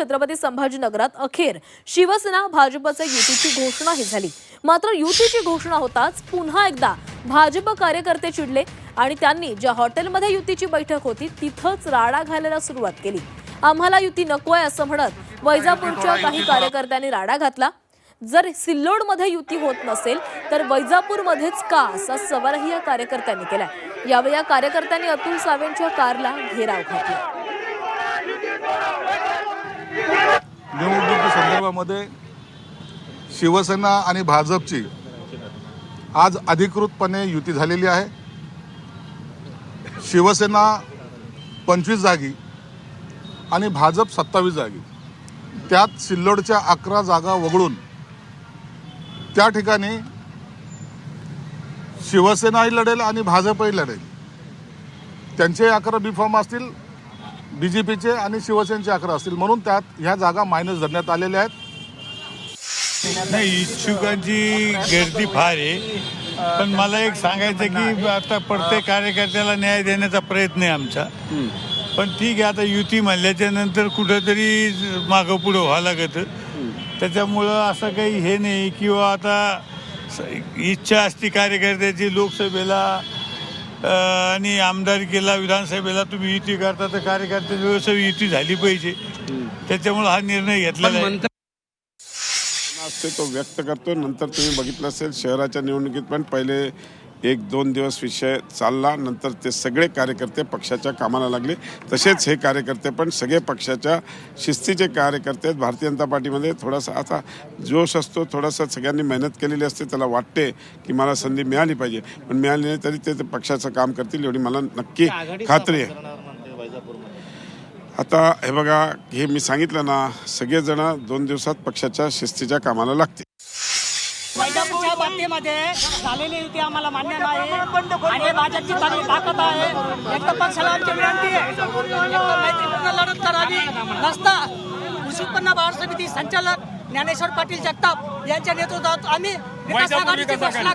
छत्रपती संभाजीनगरात अखेर शिवसेना भाजपचे युतीची घोषणाही झाली। मात्र युतीची घोषणा होताच पुन्हा एकदा भाजप कार्यकर्ते चिडले आणि त्यांनी ज्या हॉटेलमध्ये युतीची बैठक होती तिथंच राडा घालायला सुरुवात केली। आम्हाला युती नकोय असं म्हणत वैजापूरच्या काही कार्यकर्त्यांनी राडा घातला। जर सिल्लोडमध्ये युती होत नसेल तर वैजापूरमध्येच का असा सवालही या कार्यकर्त्यांनी केला। यावेळी या कार्यकर्त्यांनी अतुल सावेंच्या कारला घेराव घातला। निवडणुकी संदर्भामध्ये शिवसेना आणि भाजपची आज अधिकृतपणे युती झालेली आहे। शिवसेना 25 जागी आणि भाजप 27 जागी, त्यात सिल्लोडच्या 11 जागा वगळून त्या ठिकाणी शिवसेनाही लढेल आणि भाजपही लढेल। त्यांचे 11 बी फॉर्म असतील, बीजेपीचे आणि शिवसेनेचे 11 असतील, म्हणून त्यात ह्या जागा मायनस धरण्यात आलेल्या आहेत। नाही, इच्छुकांची गर्दी फार आहे, पण मला एक सांगायचं की आता प्रत्येक कार्यकर्त्याला न्याय देण्याचा प्रयत्न आहे आमचा। पण ठीक आहे, आता युती म्हणल्याच्या नंतर कुठंतरी मागं पुढं व्हावं लागतं। त्याच्यामुळं असं काही हे नाही किंवा आता इच्छा असती कार्यकर्त्याची लोकसभेला आणि आमदारकीला विधानसभेला तुम्ही युती करता तर कार्यकर्त्याची व्यवस्था युती झाली पाहिजे। त्याच्यामुळे हा निर्णय घेतलेला आहे। तो व्यक्त करतो। नंतर तुम्ही बघितलं असेल शहराच्या निवडणुकीत पण पहिले 1-2 दिवस विषय चालला, नंतर ते सगळे कार्यकर्ते पक्षाच्या कामाला लागले। तसेच हे कार्यकर्ते पण सगळे पक्षाच्या शिस्तीचे कार्यकर्ते आहेत। भारतीय जनता पार्टीमध्ये थोडासा आता जोश असतो, थोडासा सगळ्यांनी मेहनत केलेली असते, त्याला वाटते की मला संधी मिळाली पाहिजे, पण मिळाली नाही तरी ते पक्षाचं काम करतील एवढी मला नक्की खात्री आहे। आता हे बघा, हे मी सांगितलं ना, सगळेजण 2 दिवसात पक्षाच्या शिस्तीच्या कामाला लागतील। वैजापूरच्या बाबतीमध्ये झालेली युती आम्हाला मान्य नाही आणि भाजपची चांगली ताकद आहे। एक तर पक्षाला आमची विनंती आहे, एक तर मैत्रीपूर्ण लढत करावी, नसता कृषी उत्पन्न बाजार समिती संचालक ज्ञानेश्वर पाटील जगताप यांच्या नेतृत्वात आम्ही विकास आघाडीची घोषणा